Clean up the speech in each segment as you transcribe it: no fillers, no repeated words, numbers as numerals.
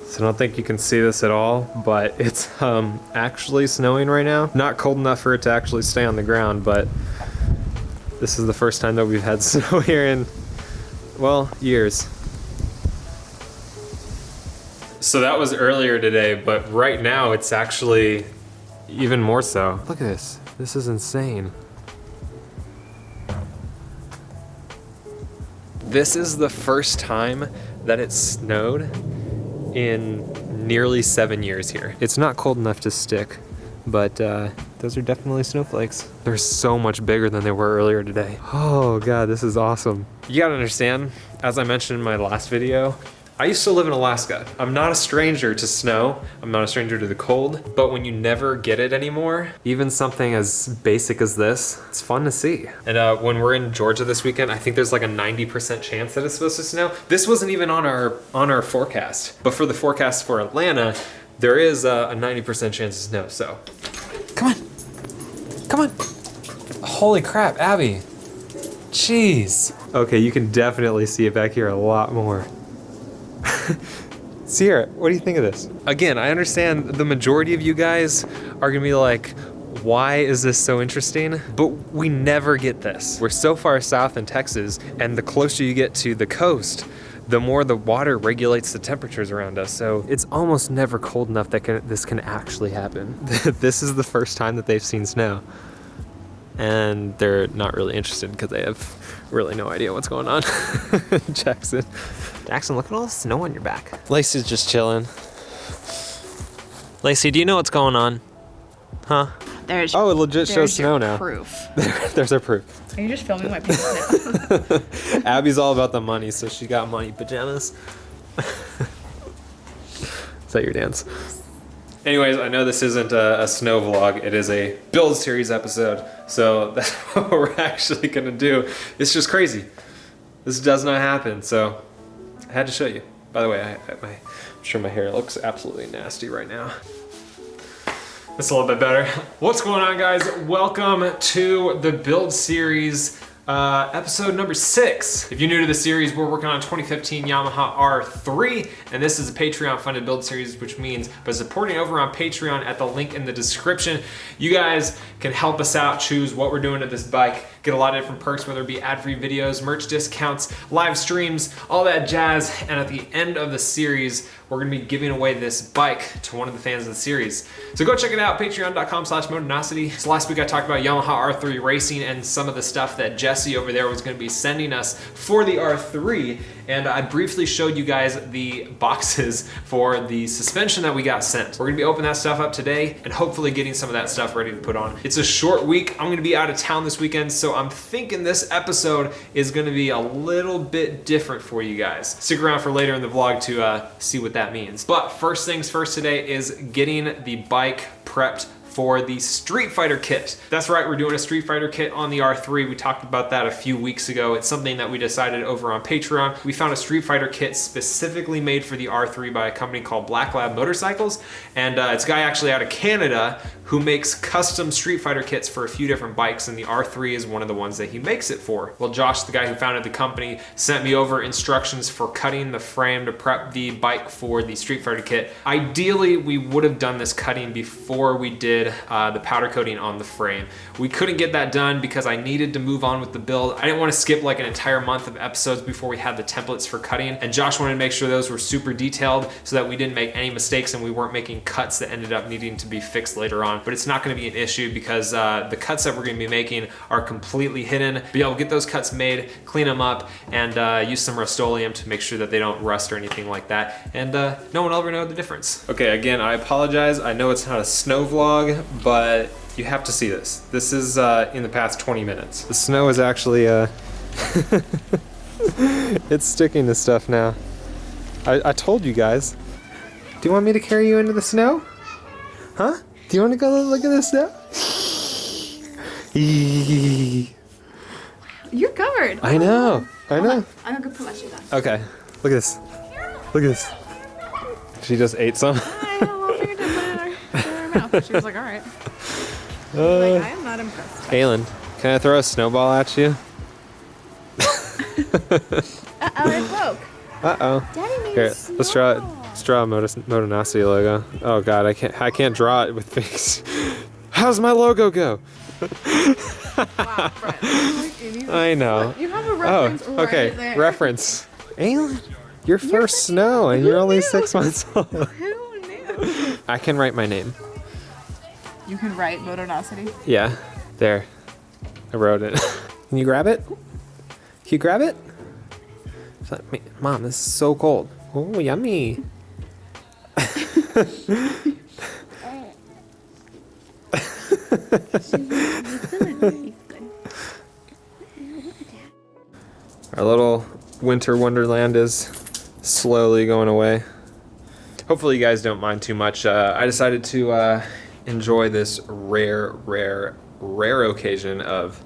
So I don't think you can see this at all, but it's actually snowing right now. Not cold enough for it to actually stay on the ground, but this is the first time that we've had snow here in, well, years. So that was earlier today, but right now it's actually even more so. Look at this. This is insane. This is the first time that it snowed in nearly 7 years here. It's not cold enough to stick, but those are definitely snowflakes. They're so much bigger than they were earlier today. Oh God, this is awesome. You gotta understand, as I mentioned in my last video, I used to live in Alaska. I'm not a stranger to snow. I'm not a stranger to the cold, but when you never get it anymore, even something as basic as this, it's fun to see. And when we're in Georgia this weekend, I think there's like a 90% chance that it's supposed to snow. This wasn't even on our forecast, but for the forecast for Atlanta, there is a 90% chance of snow, so. Come on, come on. Holy crap, Abby. Jeez. Okay, you can definitely see it back here a lot more. Sierra, what do you think of this? Again, I understand the majority of you guys are gonna be like, why is this so interesting? But we never get this. We're so far south in Texas, and the closer you get to the coast, the more the water regulates the temperatures around us. So it's almost never cold enough that this can actually happen. This is the first time that they've seen snow. And they're not really interested because they have really no idea what's going on. Jackson, look at all the snow on your back. Lacey's just chilling. Lacey, do you know what's going on? Huh? There's it legit shows snow now. Proof. There's our proof. Are you just filming my pants now? Abby's all about the money, so she got money pajamas. Is that your dance? Anyways, I know this isn't a snow vlog, it is a build series episode, so that's what we're actually gonna do. It's just crazy. This does not happen, so I had to show you. By the way, I'm sure my hair looks absolutely nasty right now. That's a little bit better. What's going on, guys? Welcome to the build series. Episode number 6. If you're new to the series, we're working on a 2015 Yamaha R3, and this is a Patreon funded build series, which means by supporting over on Patreon at the link in the description, you guys can help us out, choose what we're doing to this bike, get a lot of different perks, whether it be ad-free videos, merch discounts, live streams, all that jazz. And at the end of the series, we're gonna be giving away this bike to one of the fans of the series. So go check it out, patreon.com/Motonosity. So last week I talked about Yamaha R3 racing and some of the stuff that Jesse over there was gonna be sending us for the R3. And I briefly showed you guys the boxes for the suspension that we got sent. We're gonna be opening that stuff up today and hopefully getting some of that stuff ready to put on. It's a short week. I'm gonna be out of town this weekend, so I'm thinking this episode is gonna be a little bit different for you guys. Stick around for later in the vlog to see what that means. But first things first today is getting the bike prepped for the Street Fighter kit. That's right, we're doing a Street Fighter kit on the R3. We talked about that a few weeks ago. It's something that we decided over on Patreon. We found a Street Fighter kit specifically made for the R3 by a company called BlkLabMotorcycles. And it's a guy actually out of Canada who makes custom Street Fighter kits for a few different bikes, and the R3 is one of the ones that he makes it for. Well, Josh, the guy who founded the company, sent me over instructions for cutting the frame to prep the bike for the Street Fighter kit. Ideally, we would have done this cutting before we did the powder coating on the frame. We couldn't get that done because I needed to move on with the build. I didn't want to skip like an entire month of episodes before we had the templates for cutting, and Josh wanted to make sure those were super detailed so that we didn't make any mistakes and we weren't making cuts that ended up needing to be fixed later on. But it's not going to be an issue because the cuts that we're going to be making are completely hidden. But yeah, we'll get those cuts made, clean them up, and use some Rust-Oleum to make sure that they don't rust or anything like that, and no one will ever know the difference. Okay, again, I apologize. I know it's not a snow vlog, but you have to see this. This is in the past 20 minutes. The snow is actually, it's sticking to stuff now. I told you guys. Do you want me to carry you into the snow? Huh? Do you want to go look at the snow? You're covered. I know. I know. I'm gonna put my shoes on. Okay. Look at this. Look at this. She just ate some. I had a little fingertip put it in her mouth. She was like, all right. Like, I am not impressed. Aylin, can I throw a snowball at you? Uh-oh, it broke. Uh-oh. Daddy made Here, a let's try it. snowball. Let's Let's draw a Motonosity logo. Oh god, I can't draw it with things. How's my logo go? Wow, Brett. I know. You have a reference right okay. there. Reference. Aylin, your first snow and you're only 6 months old. Who knew? I can write my name. You can write Motonosity? Yeah, there. I wrote it. Can you grab it? Can you grab it? Mom, this is so cold. Oh, yummy. Our little winter wonderland is slowly going away. Hopefully you guys don't mind too much. I decided to enjoy this rare occasion of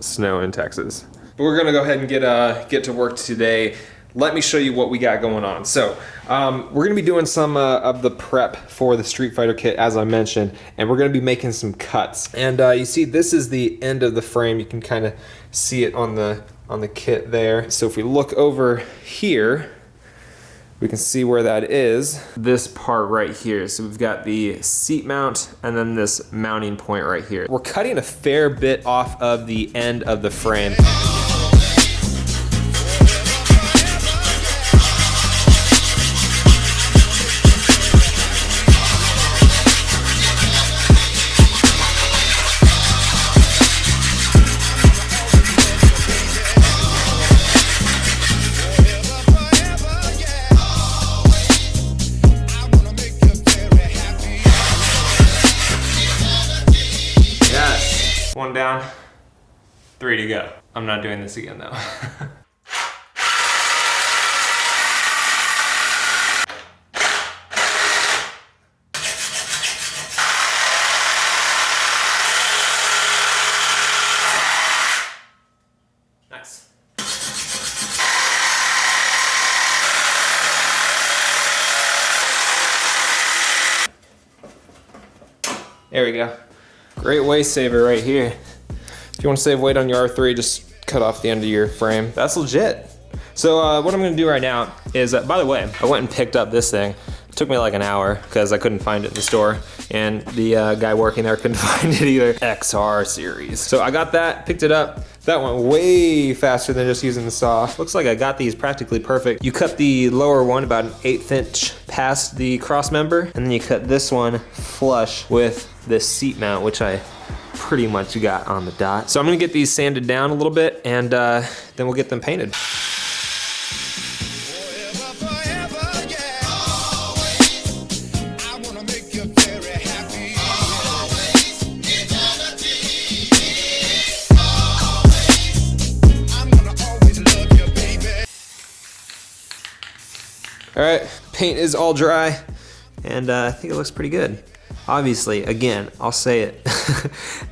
snow in Texas. But we're gonna go ahead and get to work today. Let me show you what we got going on. So we're gonna be doing some of the prep for the Street Fighter kit, as I mentioned, and we're gonna be making some cuts. And you see, this is the end of the frame. You can kind of see it on the kit there. So if we look over here, we can see where that is. This part right here. So we've got the seat mount and then this mounting point right here. We're cutting a fair bit off of the end of the frame. One down, 3 to go. I'm not doing this again though. Nice. There we go. Great weight saver right here. If you want to save weight on your R3, just cut off the end of your frame. That's legit. So what I'm gonna do right now is, by the way, I went and picked up this thing. It took me like an hour because I couldn't find it in the store, and the guy working there couldn't find it either. XR series. So I got that, picked it up. That went way faster than just using the saw. Looks like I got these practically perfect. You cut the lower one about an 1/8 inch past the cross member, and then you cut this one flush with this seat mount, which I pretty much got on the dot. So I'm gonna get these sanded down a little bit, and then we'll get them painted. All right, paint is all dry, and I think it looks pretty good. Obviously, again, I'll say it,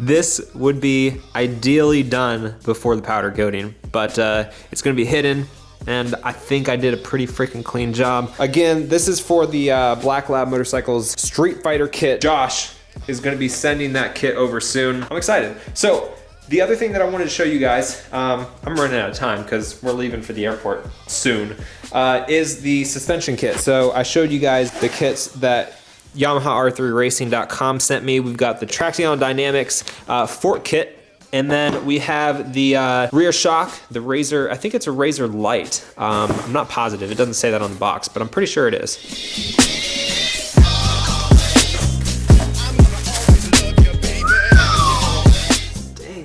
this would be ideally done before the powder coating, but it's gonna be hidden, and I think I did a pretty freaking clean job. Again, this is for the BlkLabMotorcycles Street Fighter kit. Josh is gonna be sending that kit over soon. I'm excited. So, the other thing that I wanted to show you guys, I'm running out of time because we're leaving for the airport soon, is the suspension kit. So I showed you guys the kits that YamahaR3Racing.com sent me. We've got the Traction Dynamics fork kit, and then we have the rear shock, the Razor, I think it's a Razor Light. I'm not positive, it doesn't say that on the box, but I'm pretty sure it is.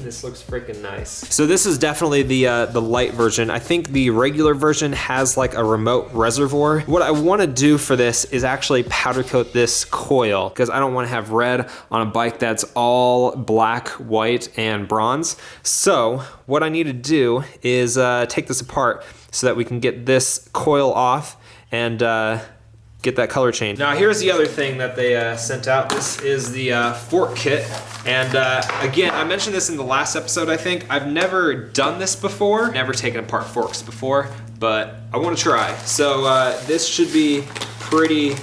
This looks freaking nice. So this is definitely the light version. I think the regular version has like a remote reservoir. What I want to do for this is actually powder coat this coil, because I don't want to have red on a bike that's all black, white, and bronze. So what I need to do is take this apart so that we can get this coil off and get that color change. Now here's the other thing that they sent out. This is the fork kit. And again, I mentioned this in the last episode, I think. I've never done this before, never taken apart forks before, but I want to try. So this should be pretty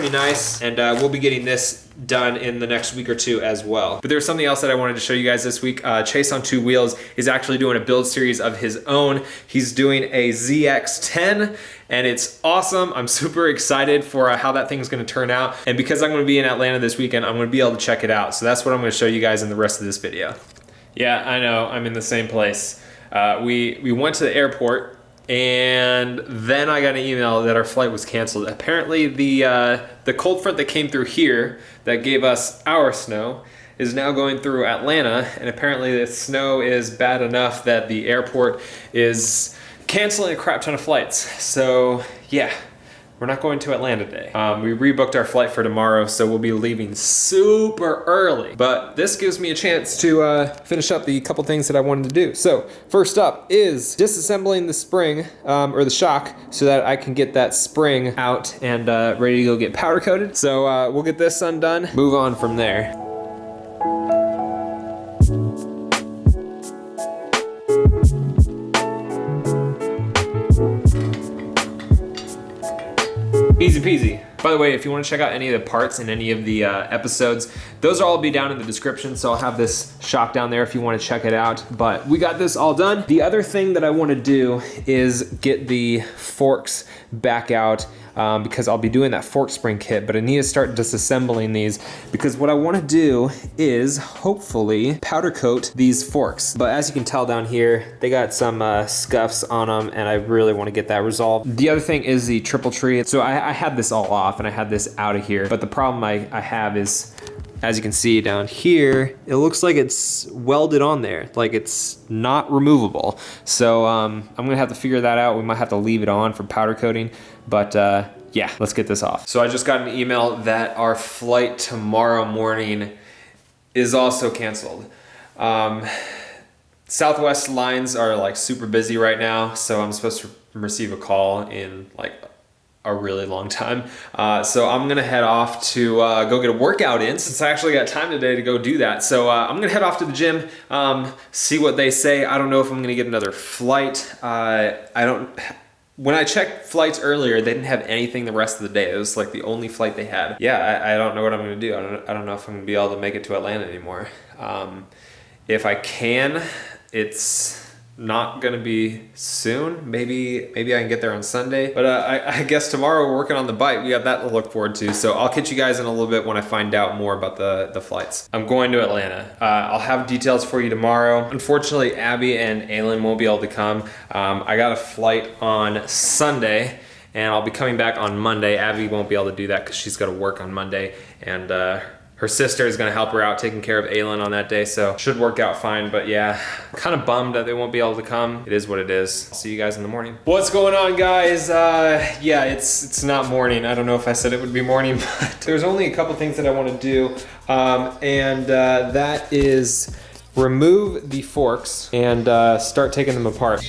nice, and we'll be getting this done in the next week or two as well. But there's something else that I wanted to show you guys this week. Chase on Two Wheels is actually doing a build series of his own. He's doing a ZX10 and it's awesome. I'm super excited for how that thing's gonna turn out. And because I'm gonna be in Atlanta this weekend, I'm gonna be able to check it out. So that's what I'm gonna show you guys in the rest of this video. Yeah, I know, I'm in the same place. We went to the airport and then I got an email that our flight was canceled. Apparently the cold front that came through here that gave us our snow is now going through Atlanta, and apparently the snow is bad enough that the airport is canceling a crap ton of flights. So yeah, we're not going to Atlanta today. We rebooked our flight for tomorrow, so we'll be leaving super early. But this gives me a chance to finish up the couple things that I wanted to do. So first up is disassembling the spring, or the shock, so that I can get that spring out and ready to go get powder coated. So we'll get this undone, move on from there. Easy peasy. By the way, if you want to check out any of the parts in any of the episodes, those will all be down in the description, so I'll have this shock down there if you want to check it out. But we got this all done. The other thing that I want to do is get the forks back out because I'll be doing that fork spring kit, but I need to start disassembling these because what I want to do is hopefully powder coat these forks. But as you can tell down here, they got some scuffs on them and I really want to get that resolved. The other thing is the triple tree. So I had this all off and I had this out of here, but the problem I have is, as you can see down here, it looks like it's welded on there, like it's not removable. So I'm gonna have to figure that out. We might have to leave it on for powder coating, but yeah, let's get this off. So I just got an email that our flight tomorrow morning is also canceled. Southwest lines are like super busy right now, so I'm supposed to receive a call in like a really long time. So I'm gonna head off to go get a workout in since I actually got time today to go do that. So I'm gonna head off to the gym, see what they say. I don't know if I'm gonna get another flight. When I checked flights earlier, they didn't have anything the rest of the day. It was like the only flight they had. Yeah, I don't know what I'm gonna do. I don't know if I'm gonna be able to make it to Atlanta anymore. If I can, it's not gonna be soon. Maybe I can get there on Sunday, but I guess tomorrow we're working on the bike. We got that to look forward to. So I'll catch you guys in a little bit when I find out more about the flights. I'm going to Atlanta. I'll have details for you tomorrow. Unfortunately, Abby and Aylin won't be able to come. I got a flight on Sunday and I'll be coming back on Monday. Abby won't be able to do that because she's got to work on Monday, and her sister is gonna help her out taking care of Aylin on that day, so should work out fine. But yeah, kind of bummed that they won't be able to come. It is what it is. I'll see you guys in the morning. What's going on, guys? Yeah, it's not morning. I don't know if I said it would be morning, but there's only a couple things that I wanna do, and that is remove the forks and start taking them apart.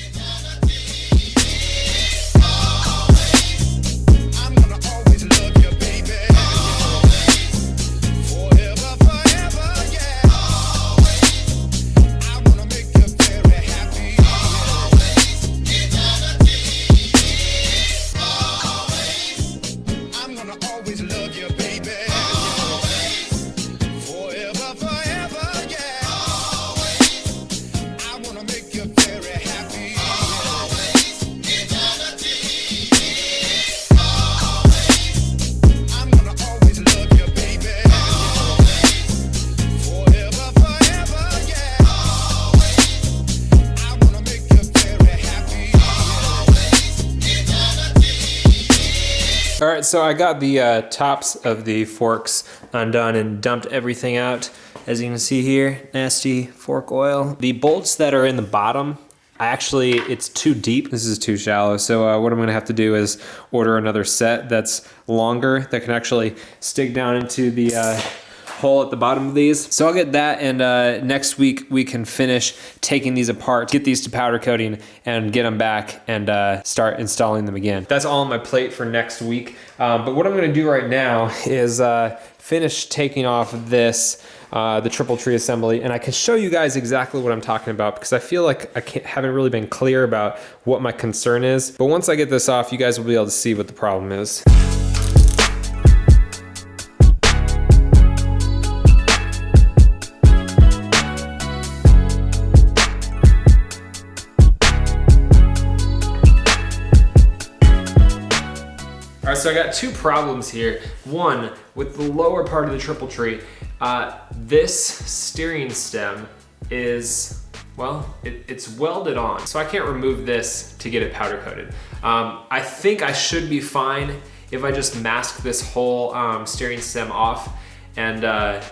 All right, so I got the tops of the forks undone and dumped everything out. As you can see here, nasty fork oil. The bolts that are in the bottom, it's too deep. This is too shallow. So what I'm gonna have to do is order another set that's longer that can actually stick down into the hole at the bottom of these. So I'll get that, and next week we can finish taking these apart, get these to powder coating, and get them back and start installing them again. That's all on my plate for next week. But what I'm gonna do right now is finish taking off this, the triple tree assembly, and I can show you guys exactly what I'm talking about because I feel like I haven't really been clear about what my concern is. But once I get this off, you guys will be able to see what the problem is. so I got two problems here. One, with the lower part of the triple tree, this steering stem is, well, it's welded on. So I can't remove this to get it powder coated. I think I should be fine if I just mask this whole steering stem off and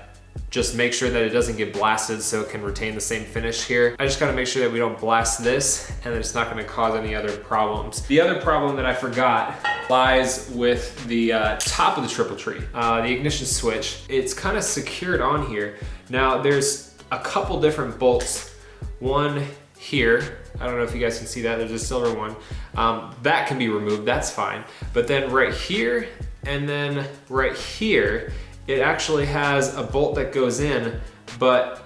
just make sure that it doesn't get blasted so it can retain the same finish here. I just gotta make sure that we don't blast this and that it's not gonna cause any other problems. The other problem that I forgot lies with the top of the triple tree, the ignition switch. It's kind of secured on here. Now there's a couple different bolts. One here, I don't know if you guys can see that, there's a silver one. That can be removed, that's fine. But then right here and then right here, it actually has a bolt that goes in, but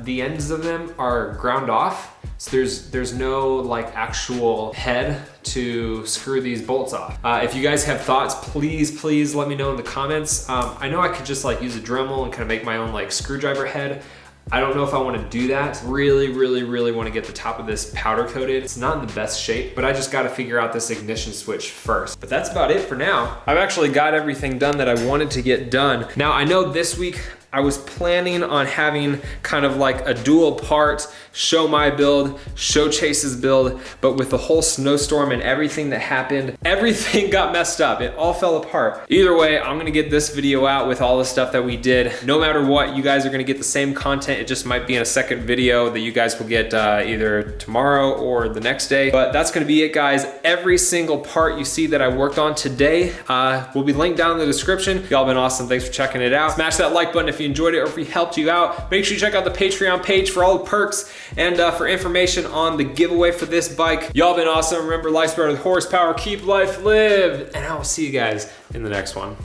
the ends of them are ground off. So there's no like actual head to screw these bolts off. If you guys have thoughts, please let me know in the comments. I know I could just like use a Dremel and kind of make my own like screwdriver head. I don't know if I want to do that. Really want to get the top of this powder coated. It's not in the best shape, but I just got to figure out this ignition switch first. But that's about it for now. I've actually got everything done that I wanted to get done. Now I know this week I was planning on having kind of like a dual part, show my build, show Chase's build, but with the whole snowstorm and everything that happened, everything got messed up. It all fell apart. Either way, I'm gonna get this video out with all the stuff that we did. No matter what, you guys are gonna get the same content. It just might be in a second video that you guys will get either tomorrow or the next day. But that's gonna be it, guys. Every single part you see that I worked on today will be linked down in the description. Y'all been awesome. Thanks for checking it out. Smash that like button if you enjoyed it or if we helped you out. Make sure you check out the Patreon page for all the perks and for information on the giveaway for this bike. Y'all been awesome. Remember, life's better with horsepower. Keep life lived. And I will see you guys in the next one.